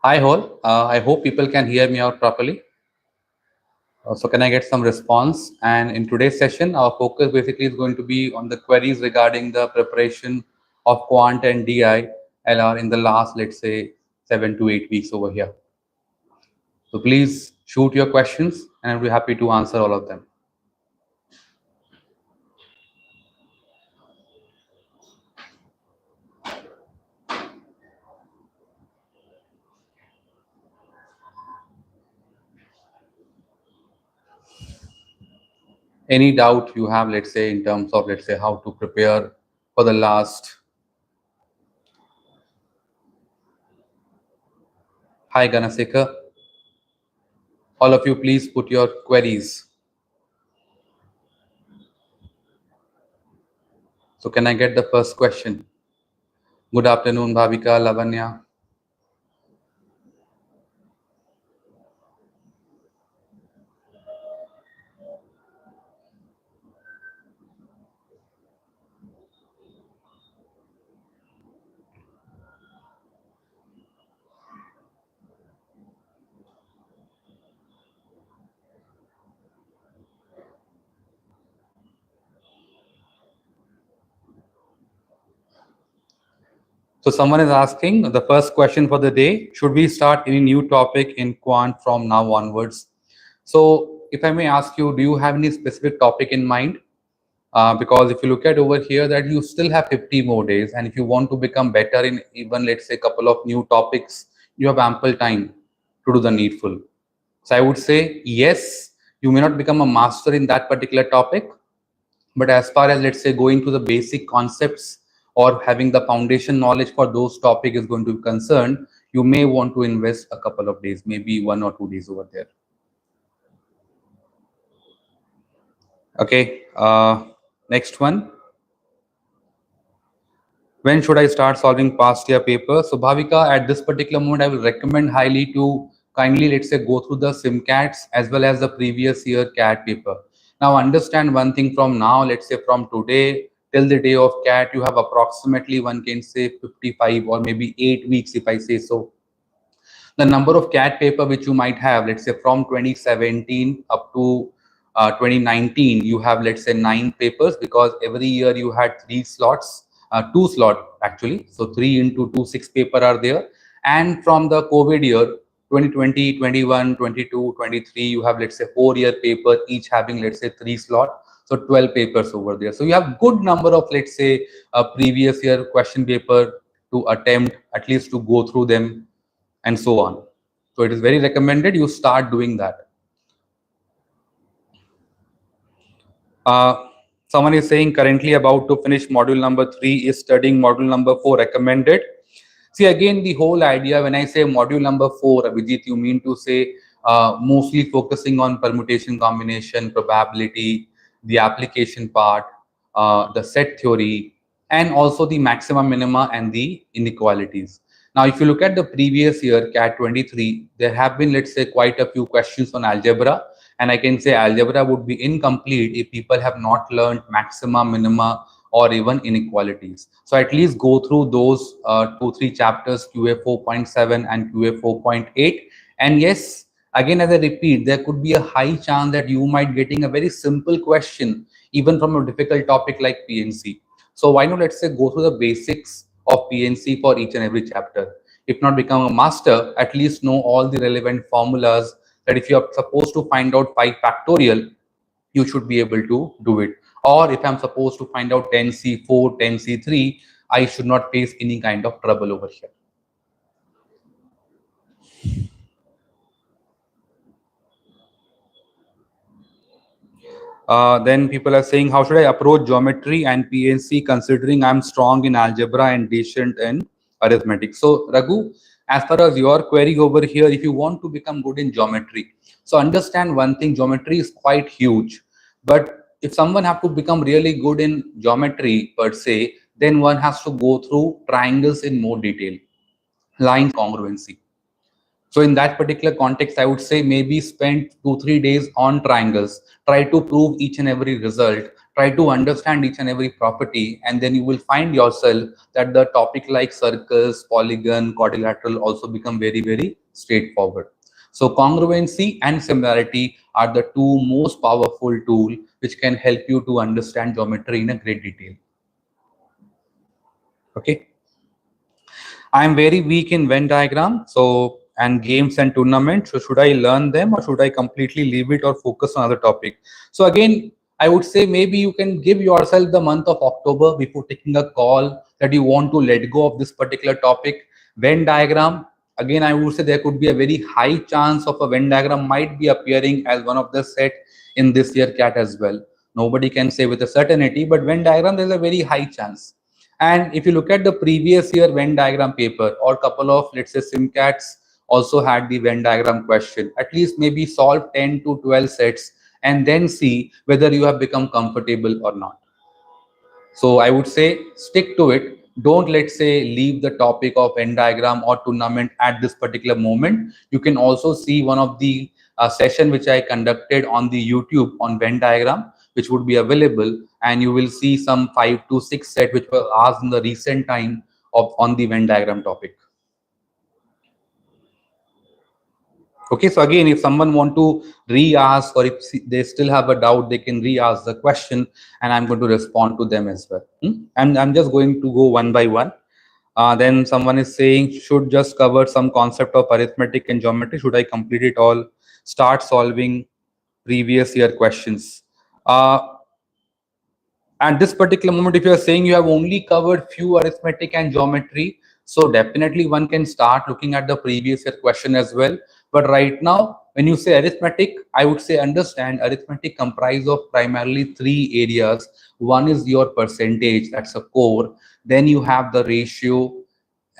Hi all, I hope people can hear me out properly. So can I get some response? And in today's session, our focus basically is going to be on the queries regarding the preparation of Quant and DILR in the last, let's say, 7 to 8 weeks over here. So please shoot your questions and I'll be happy to answer all of them. Any doubt you have, let's say, in terms of, let's say, how to prepare for the last. Hi, Ganaseka. All of you, please put your queries. So can I get the first question? Good afternoon, Bhavika, Lavanya. So someone is asking the first question for the day, should we start any new topic in Quant from now onwards? So if I may ask you, do you have any specific topic in mind? Because if you look at over here that you still have 50 more days, and if you want to become better in even, let's say, a couple of new topics, you have ample time to do the needful. So I would say, yes, you may not become a master in that particular topic, but as far as, let's say, going to the basic concepts or having the foundation knowledge for those topic is going to be concerned, you may want to invest a couple of days, maybe 1 or 2 days over there. Okay, next one. When should I start solving past year paper? So Bhavika, at this particular moment, I will recommend highly to kindly, let's say, go through the SimCATs as well as the previous year CAT paper. Now understand one thing from now, let's say from today till the day of CAT, you have approximately, one can say 55 or maybe 8 weeks if I say so. The number of CAT paper which you might have, let's say from 2017 up to 2019, you have, let's say, 9 papers, because every year you had 3 slots, 2 slot actually. So 3 into 2, 6 paper are there. And from the COVID year, 2020, 21, 22, 23, you have, let's say, 4-year paper, each having, let's say, 3 slot. So 12 papers over there. So you have good number of, let's say, previous year question paper to attempt, at least to go through them and so on. So it is very recommended you start doing that. Someone is saying currently about to finish module number 3, is studying module number 4 recommended? See, again, the whole idea when I say module number 4, Abhijit, you mean to say mostly focusing on permutation, combination, probability, the application part, the set theory, and also the maxima, minima, and the inequalities. Now, if you look at the previous year, CAT 23, there have been, let's say, quite a few questions on algebra. And I can say algebra would be incomplete if people have not learned maxima, minima, or even inequalities. So at least go through those 2-3 chapters, QA 4.7 and QA 4.8. And yes, again, as I repeat, there could be a high chance that you might getting a very simple question, even from a difficult topic like PNC. So why not, let's say, go through the basics of PNC for each and every chapter. If not become a master, at least know all the relevant formulas, that if you are supposed to find out 5 factorial, you should be able to do it. Or if I'm supposed to find out 10C4, 10C3, I should not face any kind of trouble over here. Then people are saying, how should I approach geometry and PNC considering I'm strong in algebra and decent in arithmetic? So Raghu, as far as your query over here, if you want to become good in geometry, so understand one thing, geometry is quite huge. But if someone have to become really good in geometry per se, then one has to go through triangles in more detail, line congruency. So in that particular context, I would say maybe spend 2-3 days on triangles, try to prove each and every result, Try to understand each and every property, and then you will find yourself that the topic like circles, polygon, quadrilateral also become very, very straightforward. So congruency and similarity are the two most powerful tools which can help you to understand geometry in a great detail. Okay. I am very weak in Venn diagram, so and games and tournaments. So should I learn them or should I completely leave it or focus on other topic? So again, I would say maybe you can give yourself the month of October before taking a call that you want to let go of this particular topic. Venn diagram. Again, I would say there could be a very high chance of a Venn diagram might be appearing as one of the set in this year CAT as well. Nobody can say with a certainty, but Venn diagram there's a very high chance. And if you look at the previous year Venn diagram paper or couple of, let's say, SimCats also had the Venn diagram question, at least maybe solve 10 to 12 sets and then see whether you have become comfortable or not. So I would say stick to it. Don't, let's say, leave the topic of Venn diagram or tournament at this particular moment. You can also see one of the session which I conducted on the YouTube on Venn diagram, which would be available, and you will see some 5 to 6 set which were asked in the recent time of on the Venn diagram topic. Okay, so again, if someone want to re-ask or if they still have a doubt, they can re-ask the question and I'm going to respond to them as well. And I'm just going to go one by one. Then someone is saying, should just cover some concept of arithmetic and geometry. Should I complete it all? Start solving previous year questions. At this particular moment, if you are saying you have only covered few arithmetic and geometry, so definitely one can start looking at the previous year question as well. But right now, when you say arithmetic, I would say understand arithmetic comprise of primarily three areas. One is your percentage, that's a core. Then you have the ratio,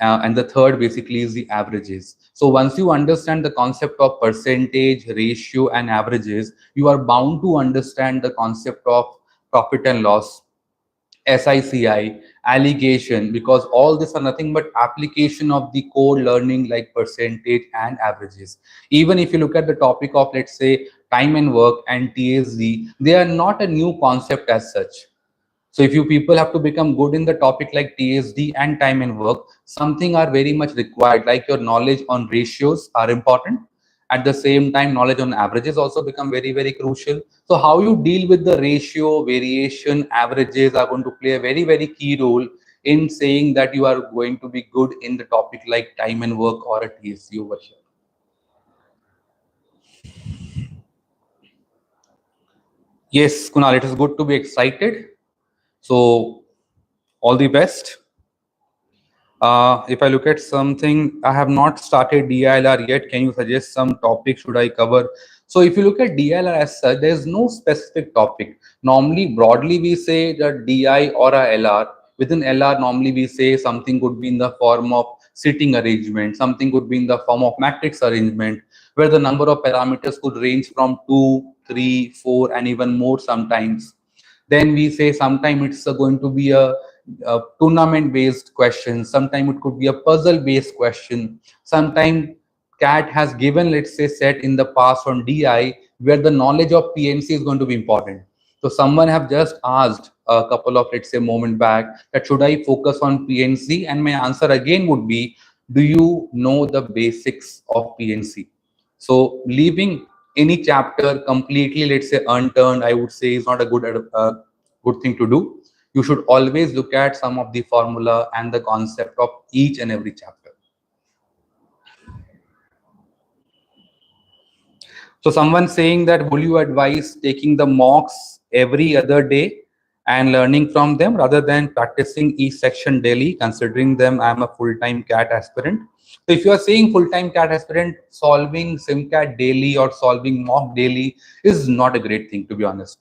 and the third basically is the averages. So once you understand the concept of percentage, ratio, and averages, you are bound to understand the concept of profit and loss, SICI, allegation, because all these are nothing but application of the core learning like percentage and averages. Even if you look at the topic of, let's say, time and work and TSD, they are not a new concept as such. So if you people have to become good in the topic like TSD and time and work, something are very much required, like your knowledge on ratios are important. At the same time, knowledge on averages also become very, very crucial. So how you deal with the ratio, variation, averages are going to play a very, very key role in saying that you are going to be good in the topic like time and work or a TSD over here. Yes, Kunal, it is good to be excited. So all the best. If I look at something, I have not started DILR yet. Can you suggest some topic should I cover? So if you look at DILR as such, there is no specific topic. Normally, broadly, we say that DI or a LR. Within LR, normally we say something could be in the form of sitting arrangement, something could be in the form of matrix arrangement, where the number of parameters could range from 2, 3, 4, and even more sometimes. Then we say sometime it's going to be a tournament based question, sometime it could be a puzzle based question, sometime CAT has given, let's say, set in the past on DI where the knowledge of PNC is going to be important. So someone have just asked a couple of, let's say, moment back that should I focus on PNC, and my answer again would be, do you know the basics of PNC? So leaving any chapter completely, let's say, unturned, I would say is not a good thing to do. You should always look at some of the formula and the concept of each and every chapter. So someone saying that, will you advise taking the mocks every other day and learning from them rather than practicing each section daily, considering them I'm a full-time CAT aspirant? So if you are saying full-time CAT aspirant, solving SimCAT daily or solving mock daily is not a great thing, to be honest.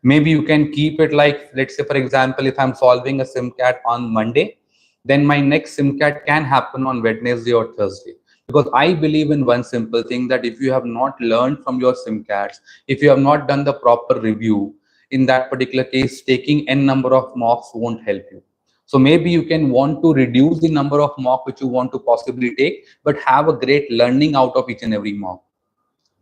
Maybe you can keep it like, let's say, for example, if I'm solving a SimCAT on Monday, then my next SimCAT can happen on Wednesday or Thursday. Because I believe in one simple thing, that if you have not learned from your SimCATs, if you have not done the proper review, in that particular case, taking n number of mocks won't help you. So maybe you can want to reduce the number of mock which you want to possibly take, but have a great learning out of each and every mock.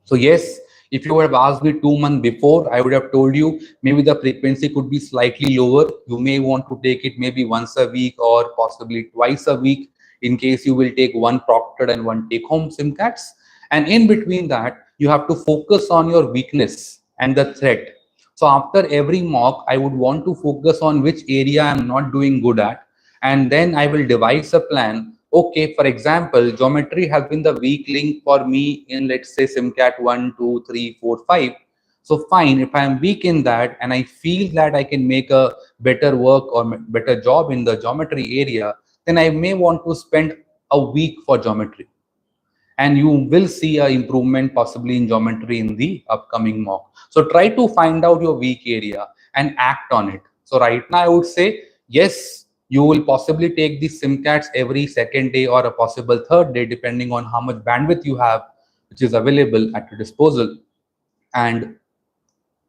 So yes, If you would have asked me 2 months before, I would have told you maybe the frequency could be slightly lower. You may want to take it maybe once a week or possibly twice a week in case you will take one proctored and one take-home SIM cards. And in between that, you have to focus on your weakness and the threat. So after every mock, I would want to focus on which area I'm not doing good at, and then I will devise a plan. Okay, for example, geometry has been the weak link for me in, let's say, SIMCAT 1, 2, 3, 4, 5. So fine, if I'm weak in that and I feel that I can make a better work or better job in the geometry area, then I may want to spend a week for geometry, and you will see a improvement possibly in geometry in the upcoming mock. So try to find out your weak area and act on it. So right now I would say, yes, you will possibly take the SIMCATs every second day or a possible third day, depending on how much bandwidth you have, which is available at your disposal, and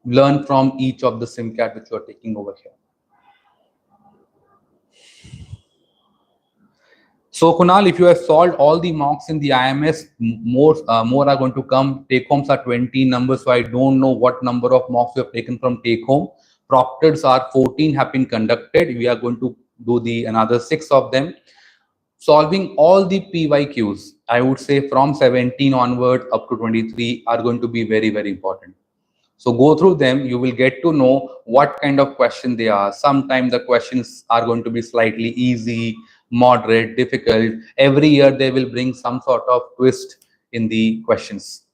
learn from each of the SIMCAT which you are taking over here. So Kunal, if you have solved all the mocks in the IMS, more are going to come. Take homes are 20 numbers, so I don't know what number of mocks you have taken from take home. Proctors are 14 have been conducted. We are going to do the another 6 of them. Solving all the PYQs, I would say from 17 onward up to 23 are going to be very, very important. So go through them, you will get to know what kind of question they are. Sometimes the questions are going to be slightly easy, moderate, difficult. Every year they will bring some sort of twist in the questions.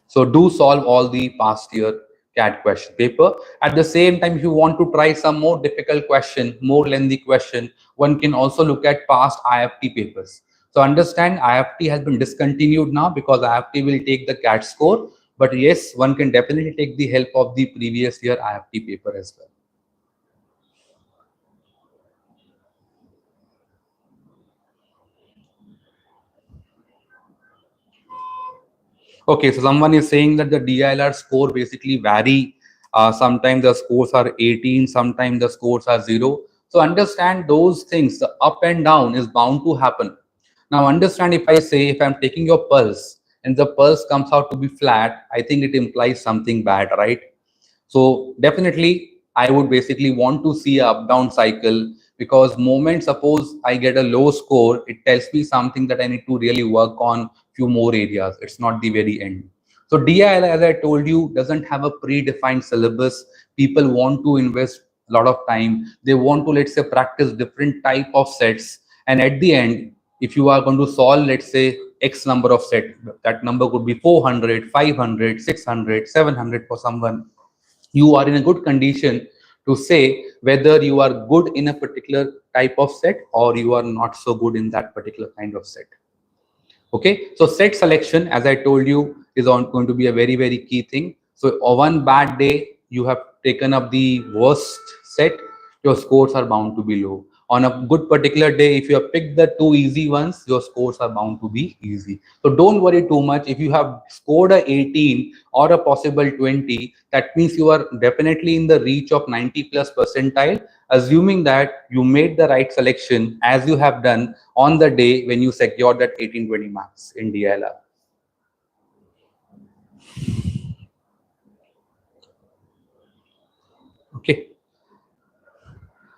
So do solve all the past year CAT question paper. At the same time, if you want to try some more difficult question, more lengthy question, one can also look at past IFT papers. So understand IFT has been discontinued now because IFT will take the CAT score. But yes, one can definitely take the help of the previous year IFT paper as well. Okay, so someone is saying that the DILR score basically vary. Sometimes the scores are 18, sometimes the scores are 0. So understand those things, the up and down is bound to happen. Now understand, if I say, if I'm taking your pulse and the pulse comes out to be flat, I think it implies something bad, right? So definitely, I would basically want to see a up down cycle, because moment suppose I get a low score, it tells me something that I need to really work on few more areas. It's not the very end. So DIL, as I told you, doesn't have a predefined syllabus. People want to invest a lot of time. They want to, let's say, practice different type of sets. And at the end, if you are going to solve, let's say, X number of set, that number could be 400, 500, 600, 700 for someone. You are in a good condition to say whether you are good in a particular type of set or you are not so good in that particular kind of set. Okay, so set selection, as I told you, is going to be a very, very key thing. So on one bad day, you have taken up the worst set, your scores are bound to be low. On a good particular day, if you have picked the 2 easy ones, your scores are bound to be easy. So don't worry too much. If you have scored a 18 or a possible 20, that means you are definitely in the reach of 90 plus percentile, assuming that you made the right selection as you have done on the day when you secured that 1820 marks in DILR. Okay.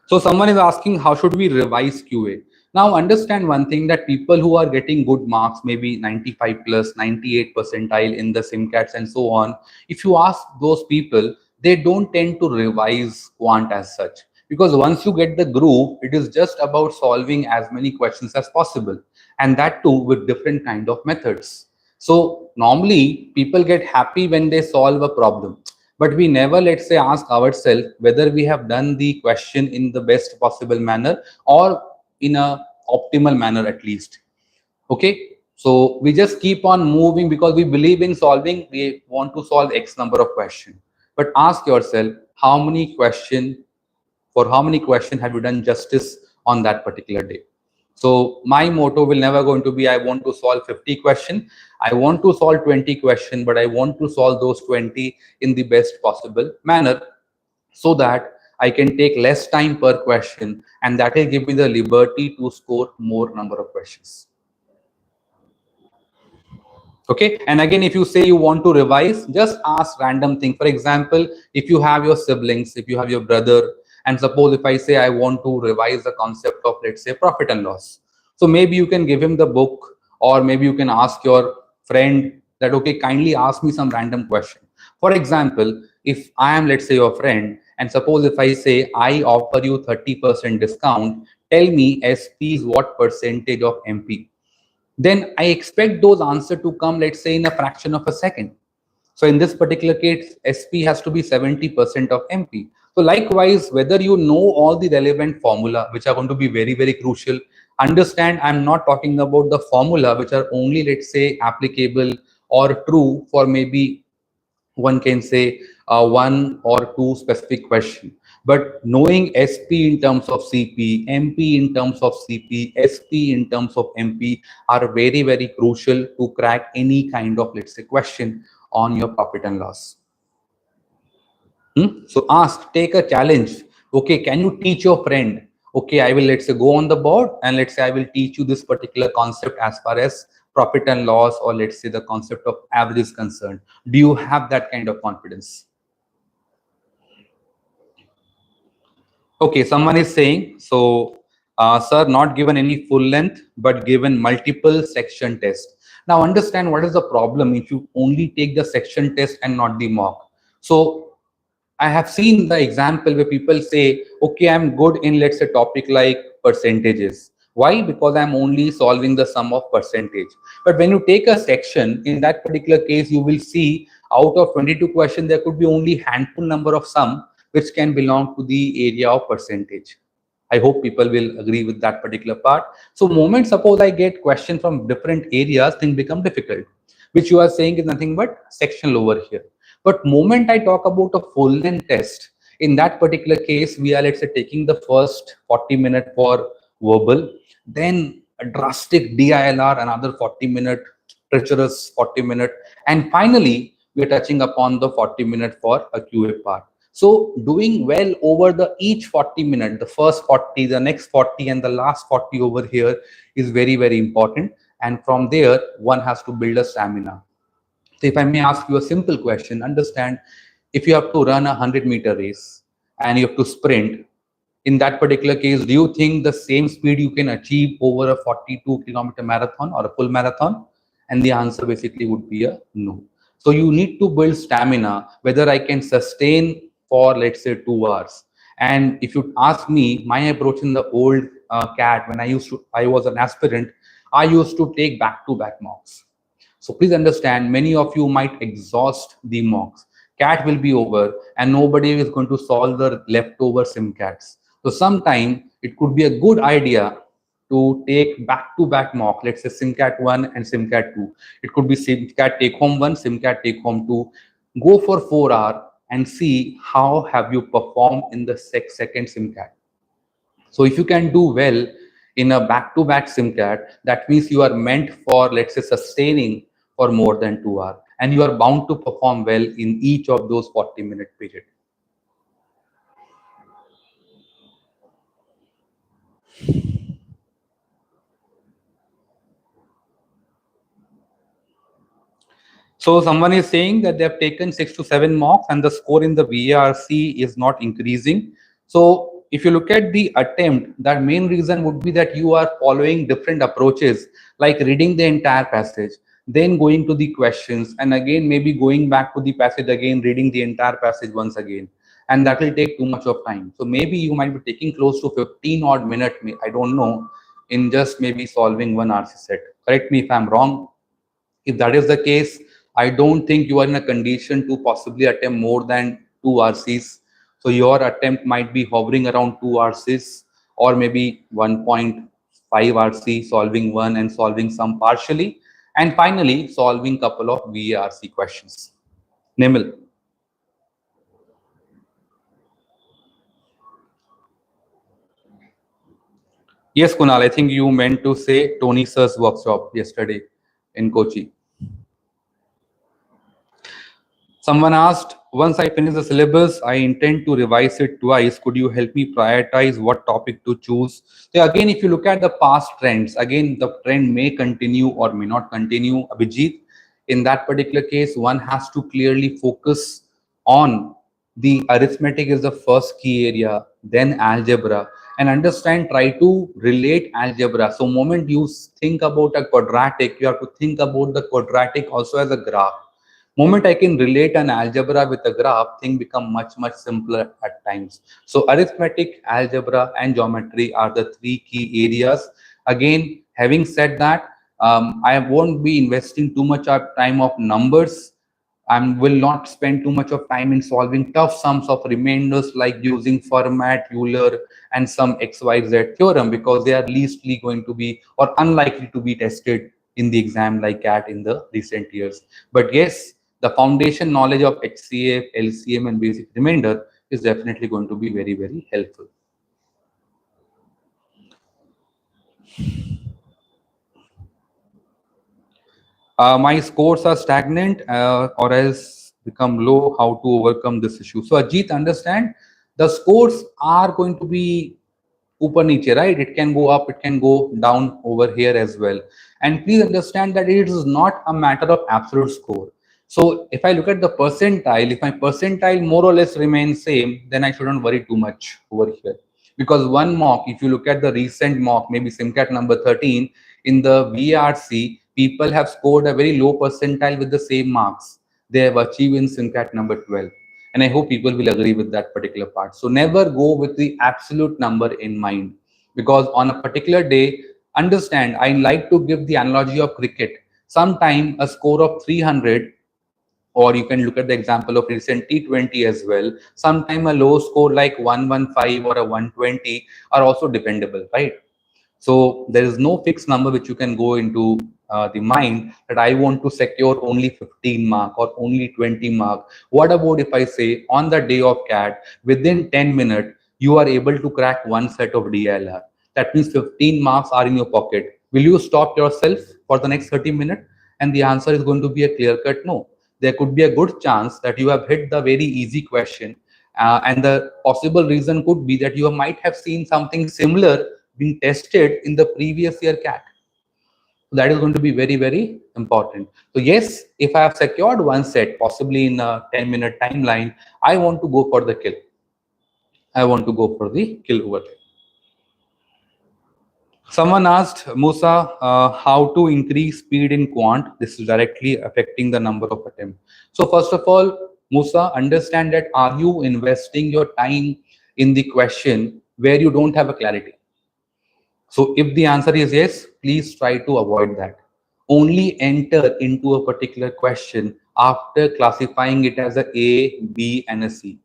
So someone is asking, how should we revise QA? Now understand one thing, that people who are getting good marks, maybe 95 plus, 98 percentile in the SIMCATs and so on, if you ask those people, they don't tend to revise quant as such. Because once you get the groove, it is just about solving as many questions as possible. And that too with different kind of methods. So normally people get happy when they solve a problem, but we never, let's say, ask ourselves whether we have done the question in the best possible manner or in a optimal manner at least. Okay, so we just keep on moving because we believe in solving. We want to solve X number of questions, but ask yourself, how many question, for how many questions have you done justice on that particular day? So my motto will never going to be, I want to solve 50 questions. I want to solve 20 questions, but I want to solve those 20 in the best possible manner, so that I can take less time per question, and that will give me the liberty to score more number of questions. Okay, and again, if you say you want to revise, just ask random thing. For example, if you have your siblings, if you have your brother, and suppose if I say I want to revise the concept of, let's say, profit and loss, so maybe you can give him the book, or maybe you can ask your friend that, okay, kindly ask me some random question. For example, if I am, let's say, your friend, and suppose if I say I offer you 30% discount, tell me SP is what percentage of MP, then I expect those answers to come, let's say, in a fraction of a second. So in this particular case, SP has to be 70% of MP. So likewise, whether you know all the relevant formula, which are going to be very, very crucial, understand I'm not talking about the formula which are only, let's say, applicable or true for maybe, one can say, one or two specific question, but knowing SP in terms of CP, MP in terms of CP, SP in terms of MP are very, very crucial to crack any kind of, let's say, question on your profit and loss. So ask, take a challenge. Okay, can you teach your friend? Okay, I will, let's say, go on the board and let's say I will teach you this particular concept as far as profit and loss, or let's say the concept of average is concerned. Do you have that kind of confidence? Okay, someone is saying, so, sir, not given any full length, but given multiple section test. Now understand what is the problem if you only take the section test and not the mock. So I have seen the example where people say, okay, I'm good in, let's say, topic like percentages. Why? Because I'm only solving the sum of percentage. But when you take a section, in that particular case, you will see out of 22 questions, there could be only handful number of sum which can belong to the area of percentage. I hope people will agree with that particular part. So moment, suppose I get question from different areas, things become difficult, which you are saying is nothing but sectional over here. But moment I talk about a full length test, in that particular case, we are, let's say, taking the first 40 minutes for verbal, then a drastic DILR, another 40 minute, treacherous 40 minute, and finally, we are touching upon the 40 minute for a QA part. So doing well over the each 40 minutes, the first 40, the next 40, and the last 40 over here is very, very important. And from there, one has to build a stamina. So if I may ask you a simple question, understand, if you have to run a 100-meter race and you have to sprint, in that particular case, do you think the same speed you can achieve over a 42-kilometer marathon or a full marathon? And the answer basically would be a no. So you need to build stamina, whether I can sustain for, let's say, 2 hours. And if you ask me, my approach in the old CAT, when I was an aspirant, I used to take back-to-back mocks. So please understand, many of you might exhaust the mocks. CAT will be over and nobody is going to solve the leftover SimCATs. So sometime it could be a good idea to take back-to-back mock, let's say SimCAT 1 and SimCAT 2. It could be SimCAT take home 1, SimCAT take home 2. Go for 4 hours and see how have you performed in the second SimCAT. So if you can do well in a back-to-back SimCAT, that means you are meant for, let's say, sustaining for more than 2 hours, and you are bound to perform well in each of those 40-minute period. So someone is saying that they have taken 6 to 7 mocks and the score in the VARC is not increasing. So if you look at the attempt, that main reason would be that you are following different approaches, like reading the entire passage, then going to the questions, and again maybe going back to the passage again, reading the entire passage once again. And that will take too much of time. So maybe you might be taking close to 15 odd minutes, I don't know, in just maybe solving one RC set. Correct me if I'm wrong. If that is the case, I don't think you are in a condition to possibly attempt more than 2 RCs. So your attempt might be hovering around 2 RCs or maybe 1.5 RC, solving one and solving some partially, and finally solving couple of VARC questions. Nimil. Yes, Kunal, I think you meant to say Tony Sir's workshop yesterday in Kochi. Someone asked, once I finish the syllabus, I intend to revise it twice. Could you help me prioritize what topic to choose? So again, if you look at the past trends, again, the trend may continue or may not continue. Abhijit, In that particular case, one has to clearly focus on the arithmetic is the first key area, then algebra, and understand, try to relate algebra. So moment you think about a quadratic, you have to think about the quadratic also as a graph. Moment I can relate an algebra with a graph, thing become much simpler at times. So arithmetic, algebra, and geometry are the three key areas. Again, having said that, I won't be investing too much of time of numbers and will not spend too much of time in solving tough sums of remainders like using Fermat, Euler, and some XYZ theorem, because they are leastly going to be or unlikely to be tested in the exam like that in the recent years. But yes, the foundation knowledge of HCF, LCM, and basic remainder is definitely going to be very helpful. My scores are stagnant or else become low. How to overcome this issue? So Ajit, understand the scores are going to be upper niche, right? It can go up, it can go down over here as well. And please understand that it is not a matter of absolute score. So if I look at the percentile, if my percentile more or less remains same, then I shouldn't worry too much over here. Because one mock, if you look at the recent mock, maybe SIMCAT number 13, in the VRC, people have scored a very low percentile with the same marks they have achieved in SIMCAT number 12. And I hope people will agree with that particular part. So never go with the absolute number in mind, because on a particular day, understand, I like to give the analogy of cricket. Sometime a score of 300, or you can look at the example of recent T20 as well. Sometime a low score like 115 or a 120 are also dependable, right? So there is no fixed number which you can go into the mind that I want to secure only 15 mark or only 20 mark. What about if I say on the day of CAT, within 10 minutes, you are able to crack one set of DILR? That means 15 marks are in your pocket. Will you stop yourself for the next 30 minutes? And the answer is going to be a clear cut no. There could be a good chance that you have hit the very easy question. And the possible reason could be that you might have seen something similar being tested in the previous year CAT. So that is going to be very important. So yes, if I have secured one set, possibly in a 10-minute timeline, I want to go for the kill. I want to go for the kill over there. Someone asked, Musa, how to increase speed in quant? This is directly affecting the number of attempts. So first of all, Musa, understand that are you investing your time in the question where you don't have a clarity? So if the answer is yes, please try to avoid that. Only enter into a particular question after classifying it as a, B, and a C.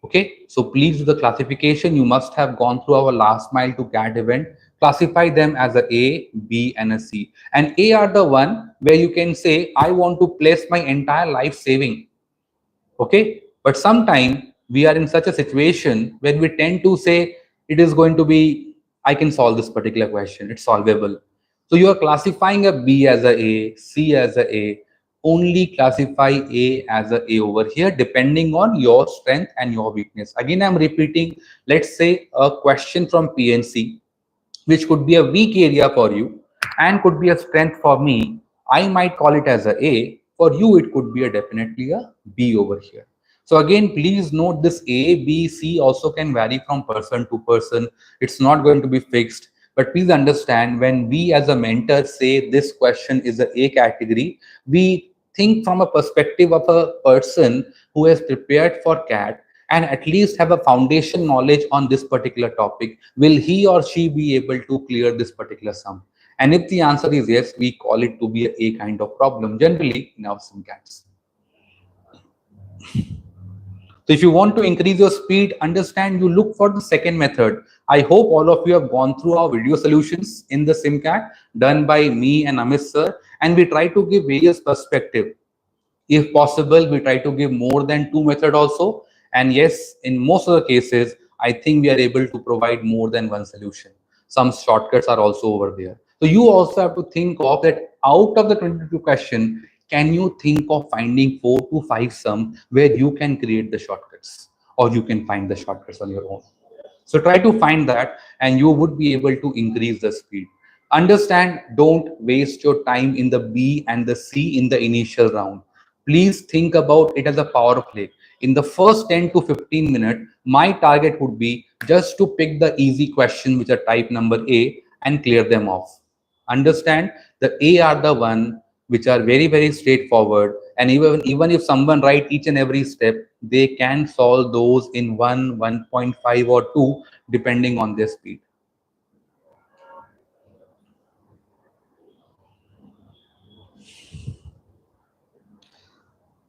Okay, so please do the classification. You must have gone through our last mile to CAT event. Classify them as a, B, and a C. And A are the one where you can say, I want to place my entire life saving. Okay, but sometimes we are in such a situation where we tend to say it is going to be, I can solve this particular question, it's solvable. So you are classifying a B as a, C as a. Only classify A as a over here depending on your strength and your weakness. Again, I'm repeating, let's say a question from PNC which could be a weak area for you and could be a strength for me. I might call it as a. For you, it could be a definitely a B over here. So again, please note this A, B, C also can vary from person to person. It's not going to be fixed. But please understand, when we as a mentor say this question is a A category, we think from a perspective of a person who has prepared for CAT and at least have a foundation knowledge on this particular topic. Will he or she be able to clear this particular sum? And if the answer is yes, we call it to be a kind of problem generally in our SimCATs. So if you want to increase your speed, understand, you look for the second method. I hope all of you have gone through our video solutions in the SimCAT done by me and Amit sir, and we try to give various perspectives. If possible, we try to give more than two methods also. And yes, in most of the cases, I think we are able to provide more than one solution. Some shortcuts are also over there. So you also have to think of that out of the 22 question, can you think of finding 4 to 5 sum where you can create the shortcuts or you can find the shortcuts on your own. So try to find that and you would be able to increase the speed. Understand, don't waste your time in the B and the C in the initial round. Please think about it as a power play. In the first 10 to 15 minutes, my target would be just to pick the easy question which are type number A and clear them off. Understand, the A are the one which are very straightforward, and even if someone write each and every step, they can solve those in 1.5 or 2 depending on their speed.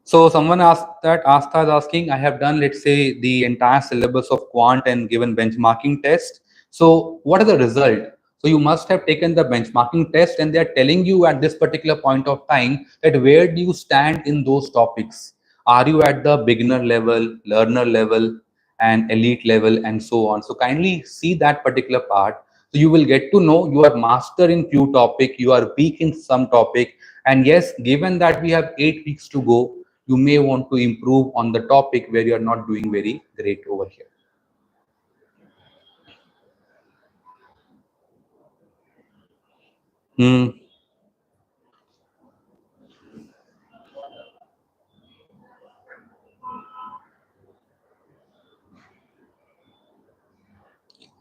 So someone Asta is asking, I have done, let's say, the entire syllabus of quant and given benchmarking test. So what are the result? So you must have taken the benchmarking test and they are telling you at this particular point of time that where do you stand in those topics? Are you at the beginner level, learner level, and elite level, and so on? So kindly see that particular part. So you will get to know you are master in few topic, you are weak in some topic. And yes, given that we have 8 weeks to go, you may want to improve on the topic where you are not doing very great over here.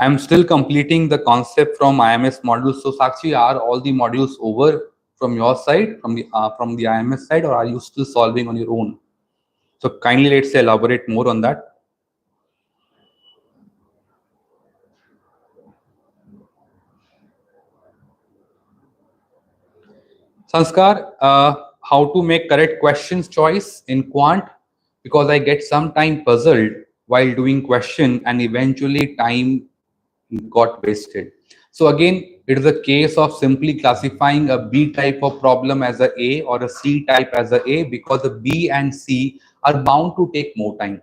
I'm still completing the concept from IMS modules. So Sakshi, are all the modules over from your side, from the IMS side, or are you still solving on your own? So kindly, let's say, elaborate more on that. Sanskar, how to make correct questions choice in quant, because I get sometime puzzled while doing question and eventually time got wasted. So again, it is a case of simply classifying a B type of problem as a or a C type as a because the B and C are bound to take more time.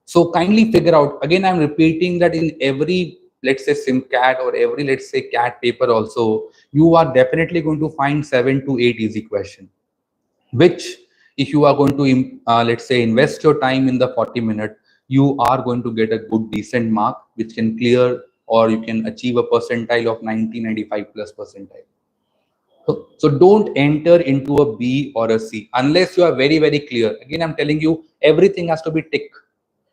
So kindly figure out, again, I'm repeating that in every, let's say, SimCAT or every, let's say, CAT paper also, you are definitely going to find 7 to 8 easy questions, which if you are going to, let's say, invest your time in the 40 minutes, you are going to get a good, decent mark, which can clear or you can achieve a percentile of 90-95 plus percentile. So don't enter into a B or a C unless you are very clear. Again, I'm telling you, everything has to be tick.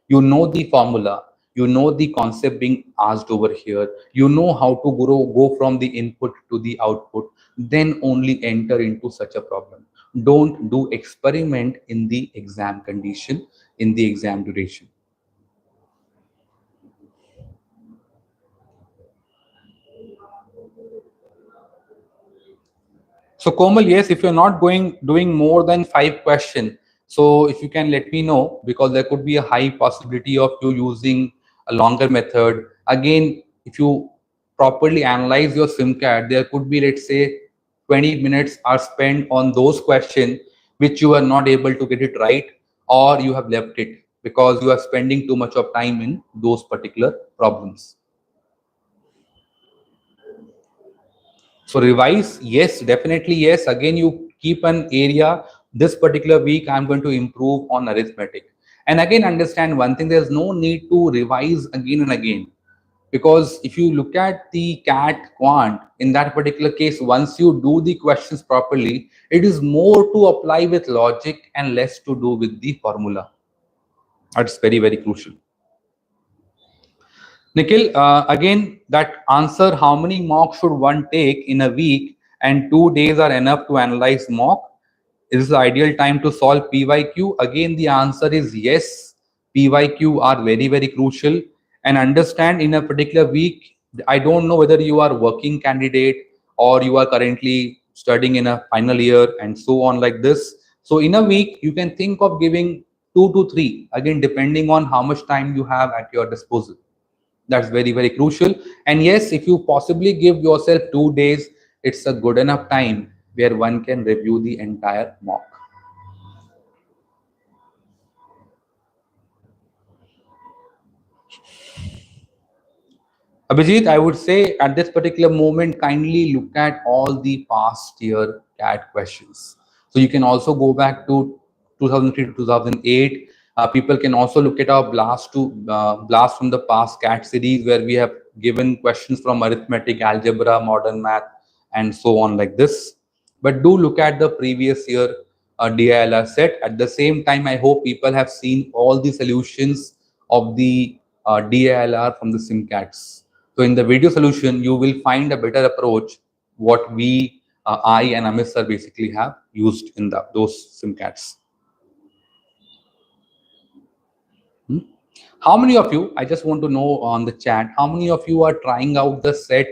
You know the formula, you know the concept being asked over here, you know how to go from the input to the output, then only enter into such a problem. Don't do experiment in the exam condition, in the exam duration. So Komal, yes, if you're not doing more than 5 questions, so if you can let me know, because there could be a high possibility of you using a longer method. Again, if you properly analyze your SimCAT, there could be, let's say, 20 minutes are spent on those questions which you are not able to get it right, or you have left it because you are spending too much of time in those particular problems. So revise, yes, definitely yes. Again, you keep an area. This particular week, I'm going to improve on arithmetic. And again, understand one thing, there's no need to revise again and again. Because if you look at the CAT quant, in that particular case, once you do the questions properly, it is more to apply with logic and less to do with the formula. That's very crucial. Nikhil, again, that answer, how many mocks should one take in a week and 2 days are enough to analyze mock? Is the ideal time to solve PYQ? Again, the answer is yes. PYQ are very crucial. And understand, in a particular week, I don't know whether you are working candidate or you are currently studying in a final year and so on like this. So in a week, you can think of giving 2 to 3, again, depending on how much time you have at your disposal. That's very crucial. And yes, if you possibly give yourself 2 days, it's a good enough time where one can review the entire mock. Abhijit, I would say at this particular moment, kindly look at all the past year CAT questions. So you can also go back to 2003 to 2008. People can also look at our blast from the past CAT series, where we have given questions from arithmetic, algebra, modern math. and so on like this. But do look at the previous year DILR set. At the same time, I hope people have seen all the solutions of the DILR from the SIMCATs. So in the video solution, you will find a better approach what I and Amit sir basically have used in those SIMCATs. How many of you, I just want to know on the chat, how many of you are trying out the set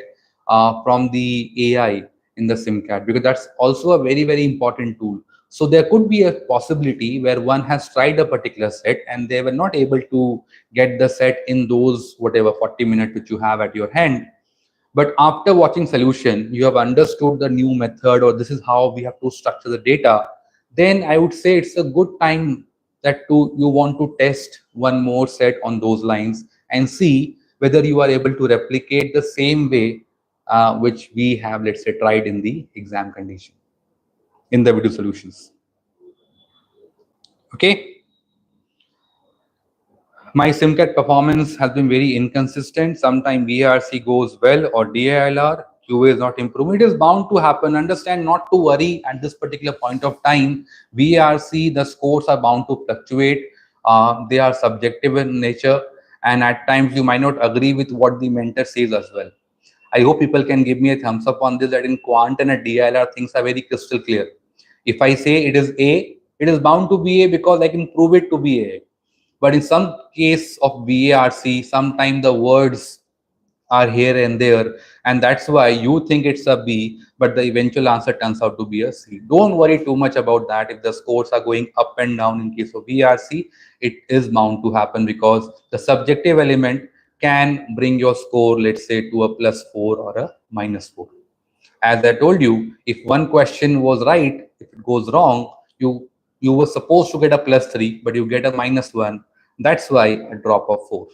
from the AI in the SIMCAT? Because that's also a very, very important tool. So there could be a possibility where one has tried a particular set and they were not able to get the set in those whatever 40 minutes which you have at your hand. But after watching solution, you have understood the new method, or this is how we have to structure the data. Then I would say it's a good time that you want to test one more set on those lines and see whether you are able to replicate the same way which we have, let's say, tried in the exam condition in the video solutions. Okay. My SIMCAT performance has been very inconsistent. Sometimes VRC goes well or DILR, QA is not improving. It is bound to happen. Understand, not to worry at this particular point of time. VRC, the scores are bound to fluctuate. They are subjective in nature. And at times you might not agree with what the mentor says as well. I hope people can give me a thumbs up on this, that in Quant and a DILR, things are very crystal clear. If I say it is A, it is bound to be A because I can prove it to be A. But in some case of VARC, sometimes the words are here and there, and that's why you think it's a B, but the eventual answer turns out to be a C. Don't worry too much about that. If the scores are going up and down in case of VRC, it is bound to happen because the subjective element can bring your score, let's say, to a +4 or a -4. As I told you, if one question was right, if it goes wrong, you were supposed to get a +3, but you get a -1. That's why a drop of 4.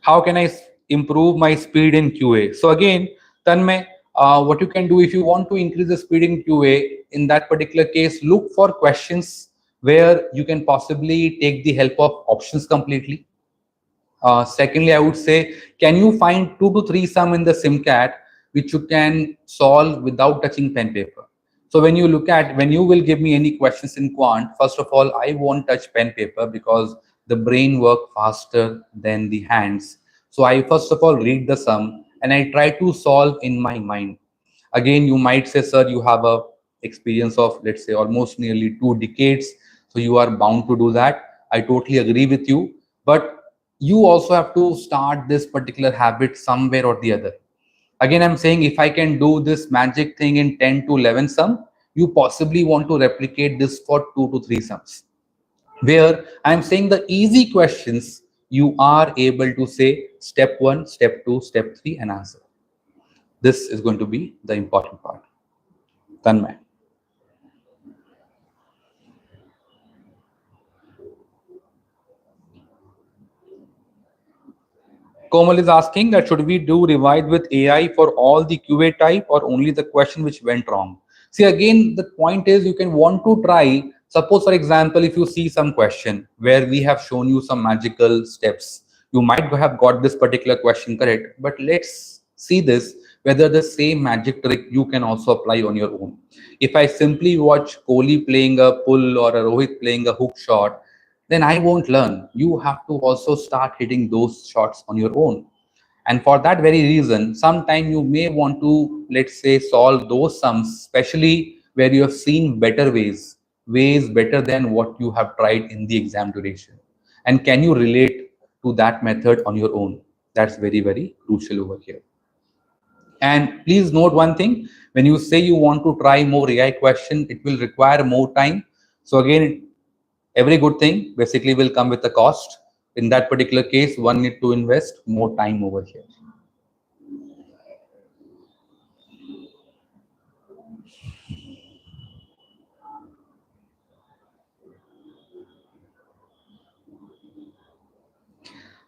How can I improve my speed in QA? So again, Tanmay, what you can do if you want to increase the speed in QA, in that particular case, look for questions where you can possibly take the help of options completely. Secondly, I would say, can you find 2 to 3 sum in the SIMCAT which you can solve without touching pen paper? So when you will give me any questions in Quant, first of all, I won't touch pen paper because the brain works faster than the hands. So I first of all read the sum and I try to solve in my mind. Again, you might say, sir, you have a experience of, let's say, almost nearly 2 decades. So you are bound to do that. I totally agree with you. But you also have to start this particular habit somewhere or the other. Again, I'm saying if I can do this magic thing in 10 to 11 sum, you possibly want to replicate this for 2 to 3 sums. Where I'm saying the easy questions, you are able to say step 1, step 2, step 3 and answer. This is going to be the important part. Tanmay. Komal is asking that should we do revise with AI for all the QA type or only the question which went wrong? See, again, the point is you can want to try. Suppose, for example, if you see some question where we have shown you some magical steps, you might have got this particular question correct, but let's see this, whether the same magic trick you can also apply on your own. If I simply watch Kohli playing a pull or a Rohit playing a hook shot, then I won't learn. You have to also start hitting those shots on your own. And for that very reason, sometime you may want to, let's say, solve those sums, especially where you have seen better ways better than what you have tried in the exam duration. And can you relate to that method on your own? That's very, very crucial over here. And please note one thing, when you say you want to try more AI question, it will require more time. So again, every good thing basically will come with a cost. In that particular case, one need to invest more time over here.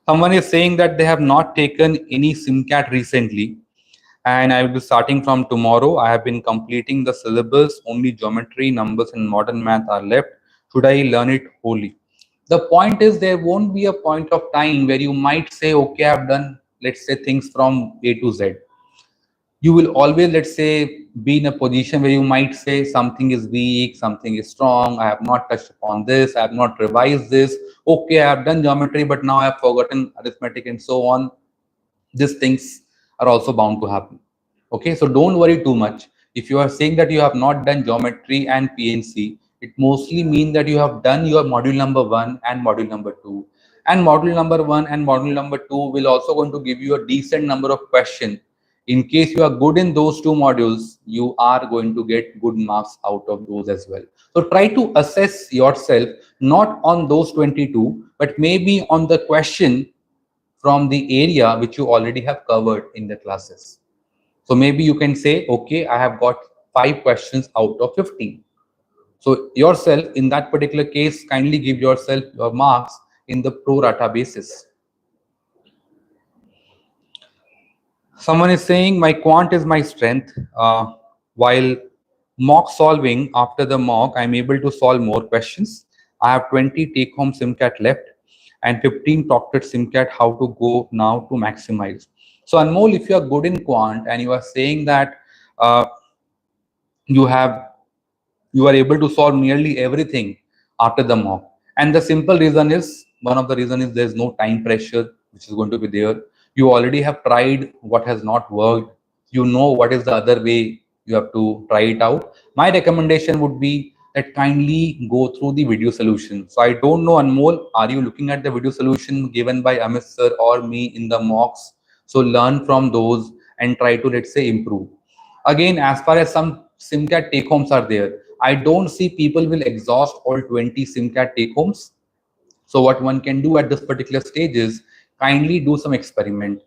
Someone is saying that they have not taken any SIMCAT recently, and I will be starting from tomorrow. I have been completing the syllabus, only geometry, numbers, and modern math are left. Should I learn it wholly? The point is there won't be a point of time where you might say, okay, I've done let's say, things from A to Z. You will always, let's say, be in a position where you might say something is weak, something is strong, I have not touched upon this, I have not revised this, okay, I have done geometry, but now I have forgotten arithmetic and so on. These things are also bound to happen. Okay, so don't worry too much. If you are saying that you have not done geometry and PNC, it mostly means that you have done your module number 1 and module number 2. And module number 1 and module number 2 will also going to give you a decent number of questions. In case you are good in those two modules, you are going to get good marks out of those as well. So try to assess yourself not on those 22, but maybe on the question from the area which you already have covered in the classes. So maybe you can say, okay, I have got 5 questions out of 15. So yourself in that particular case, kindly give yourself your marks in the pro rata basis. Someone is saying my quant is my strength. While mock solving, after the mock, I'm able to solve more questions. I have 20 take-home SimCat left and 15 Proctored SimCat. How to go now to maximize? So Anmol, if you are good in quant and you are saying that you are able to solve nearly everything after the mock, and the simple reason is, one of the reason is there's no time pressure which is going to be there. You already have tried what has not worked, you know what is the other way you have to try it out. My recommendation would be that kindly go through the video solution. So I don't know, Anmol, are you looking at the video solution given by Amit sir or me in the mocks? So learn from those and try to, let's say, improve. Again, as far as some SimCat take homes are there, I don't see people will exhaust all 20 SimCat take homes. So what one can do at this particular stage is kindly do some experiment.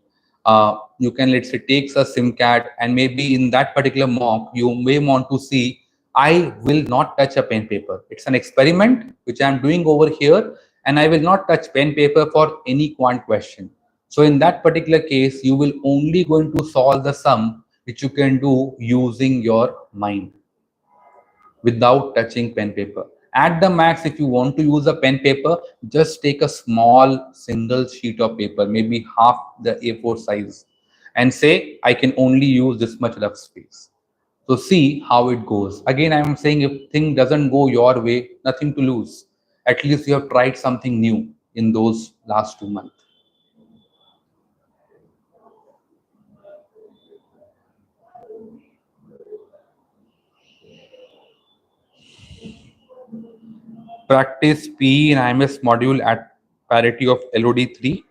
You can, let's say, take a SimCat, and maybe in that particular mock, you may want to see, I will not touch a pen paper. It's an experiment which I'm doing over here, and I will not touch pen paper for any quant question. So in that particular case, you will only going to solve the sum which you can do using your mind without touching pen paper. At the max, if you want to use a pen paper, just take a small single sheet of paper, maybe half the A4 size, and say, I can only use this much rough space. So see how it goes. Again, I'm saying if thing doesn't go your way, nothing to lose. At least you have tried something new in those last 2 months. Practice PE in IMS module at parity of LOD3,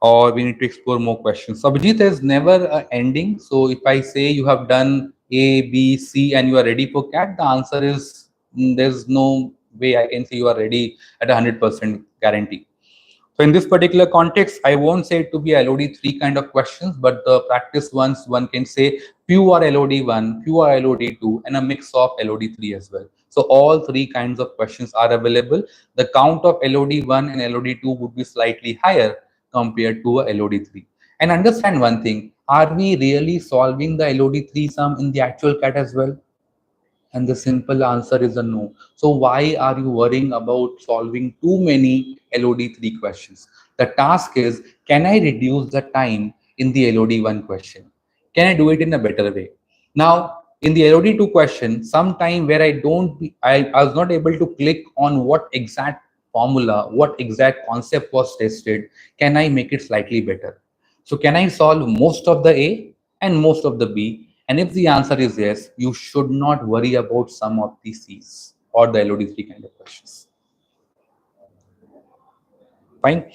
or we need to explore more questions. So Abhijit, there's never an ending. So if I say you have done A, B, C, and you are ready for CAT, the answer is there's no way I can say you are ready at 100% guarantee. So in this particular context, I won't say it to be LOD3 kind of questions, but the practice ones, one can say few are LOD1, few are LOD2, and a mix of LOD3 as well. So all 3 kinds of questions are available. The count of LOD1 and LOD2 would be slightly higher compared to a LOD3. And understand one thing, are we really solving the LOD3 sum in the actual CAT as well? And the simple answer is a no. So why are you worrying about solving too many LOD3 questions? The task is, can I reduce the time in the LOD1 question? Can I do it in a better way? Now, in the LOD2 question, sometime where I was not able to click on what exact formula, what exact concept was tested, can I make it slightly better? So can I solve most of the A and most of the B? And if the answer is yes, you should not worry about some of the C's or the LOD3 kind of questions. Fine.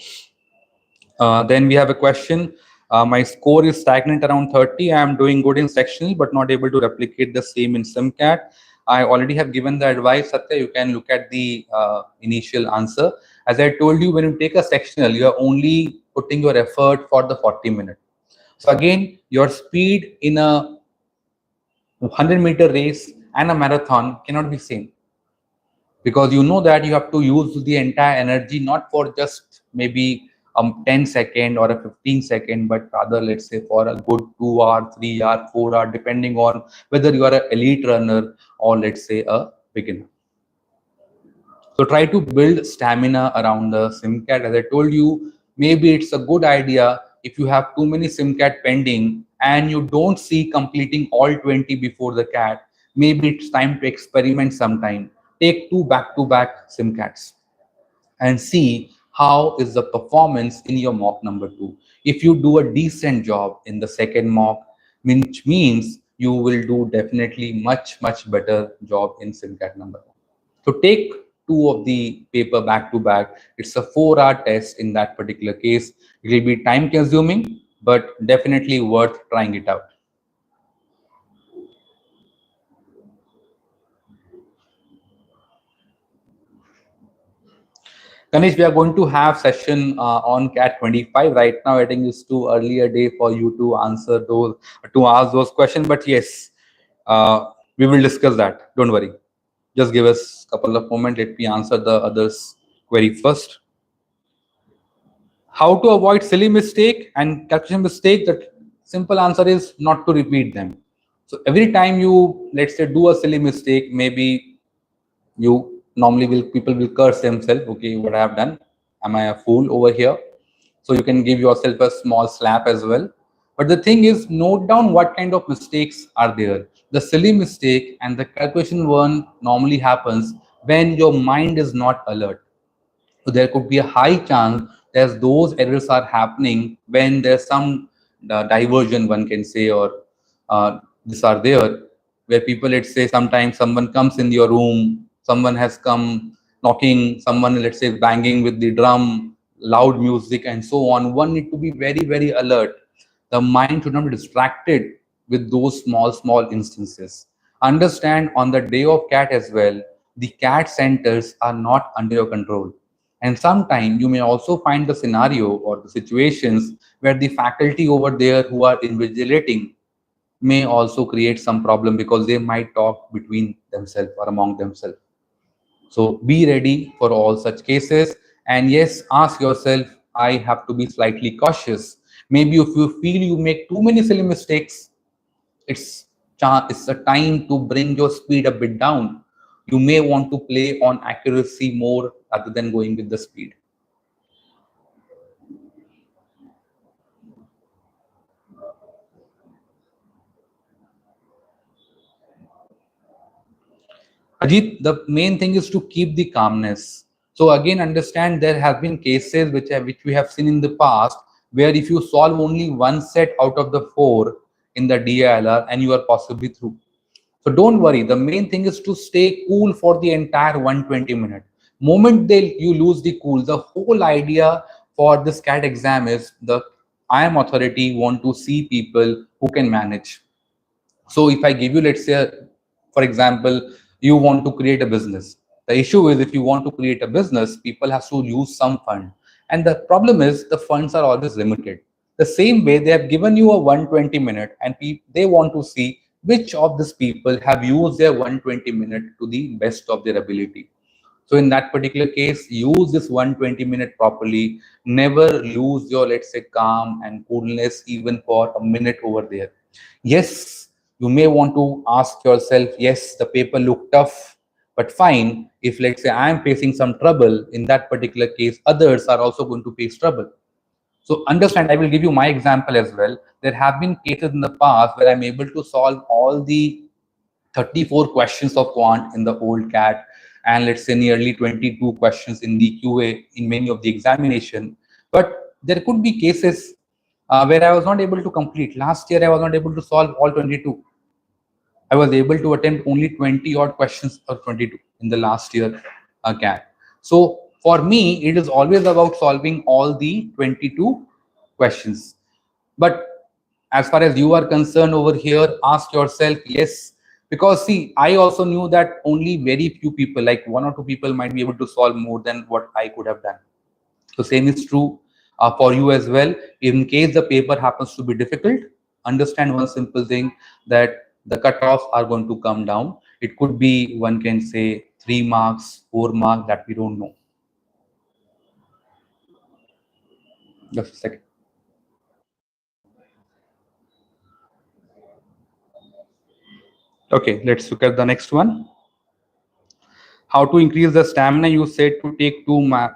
Then we have a question. My score is stagnant around 30. I am doing good in sectional, but not able to replicate the same in SimCat. I already have given the advice, Satya. You can look at the initial answer. As I told you, when you take a sectional, you are only putting your effort for the 40 minutes. So again, your speed in a 100-meter race and a marathon cannot be same, because you know that you have to use the entire energy not for just maybe 10 second or a 15 second, but rather, let's say, for a good 2 hour, 3 hour, 4 hour, depending on whether you are an elite runner or, let's say, a beginner. So try to build stamina around the SimCat. As I told you, maybe it's a good idea if you have too many SimCAT pending and you don't see completing all 20 before the CAT, maybe it's time to experiment sometime. Take 2 back-to-back SimCATs and see how is the performance in your mock number 2. If you do a decent job in the second mock, which means you will do definitely much better job in SimCAT number 1. So take 2 of the paper back to back. It's a 4-hour test in that particular case. It will be time consuming, but definitely worth trying it out. Ganesh, we are going to have session on CAT 25 right now. I think it's too early a day for you to answer those, to ask those questions. But yes, we will discuss that. Don't worry. Just give us a couple of moments. Let me answer the others query first. How to avoid silly mistake and calculation mistake? The simple answer is not to repeat them. So every time you, let's say, do a silly mistake, maybe you normally will, people will curse themselves. Okay, what I have done? Am I a fool over here? So you can give yourself a small slap as well. But the thing is, note down what kind of mistakes are there. The silly mistake and the calculation one normally happens when your mind is not alert. So there could be a high chance that those errors are happening when there's some diversion, one can say, or these are there, where people, let's say, sometimes someone comes in your room, someone has come knocking, someone, let's say, banging with the drum, loud music, and so on. One need to be very alert. The mind should not be distracted with those small instances. Understand on the day of CAT as well, the CAT centers are not under your control. And sometimes you may also find the scenario or the situations where the faculty over there who are invigilating may also create some problem because they might talk between themselves or among themselves. So be ready for all such cases. And yes, ask yourself, I have to be slightly cautious. Maybe if you feel you make too many silly mistakes, it's a time to bring your speed a bit down. You may want to play on accuracy more rather than going with the speed. Ajit, the main thing is to keep the calmness. So again, understand there have been cases which we have seen in the past where if you solve only one set out of the 4 in the DILR and you are possibly through. So don't worry. The main thing is to stay cool for the entire 120 minute. Moment you lose the cool, the whole idea for this CAT exam is the IM authority want to see people who can manage. So if I give you, let's say, for example, you want to create a business. The issue is if you want to create a business, people have to use some fund. And the problem is the funds are always limited. The same way they have given you a 120 minute and they want to see which of these people have used their 120 minute to the best of their ability. So in that particular case, use this 120 minute properly. Never lose your, let's say, calm and coolness even for a minute over there. Yes, you may want to ask yourself, yes, the paper looked tough, but fine. If, let's say, I am facing some trouble in that particular case, others are also going to face trouble. So understand, I will give you my example as well. There have been cases in the past where I'm able to solve all the 34 questions of quant in the old CAT, and let's say nearly 22 questions in the QA in many of the examination. But there could be cases where I was not able to complete. Last year, I was not able to solve all 22. I was able to attempt only 20 odd questions or 22 in the last year CAT. So for me, it is always about solving all the 22 questions. But as far as you are concerned over here, ask yourself, yes, because see, I also knew that only very few people, like 1 or 2 people, might be able to solve more than what I could have done. So same is true for you as well. In case the paper happens to be difficult, understand one simple thing, that the cutoffs are going to come down. It could be, one can say, 3 marks, 4 marks, that we don't know. Just a second. Okay, let's look at the next one. How to increase the stamina? You said to take 2 mocks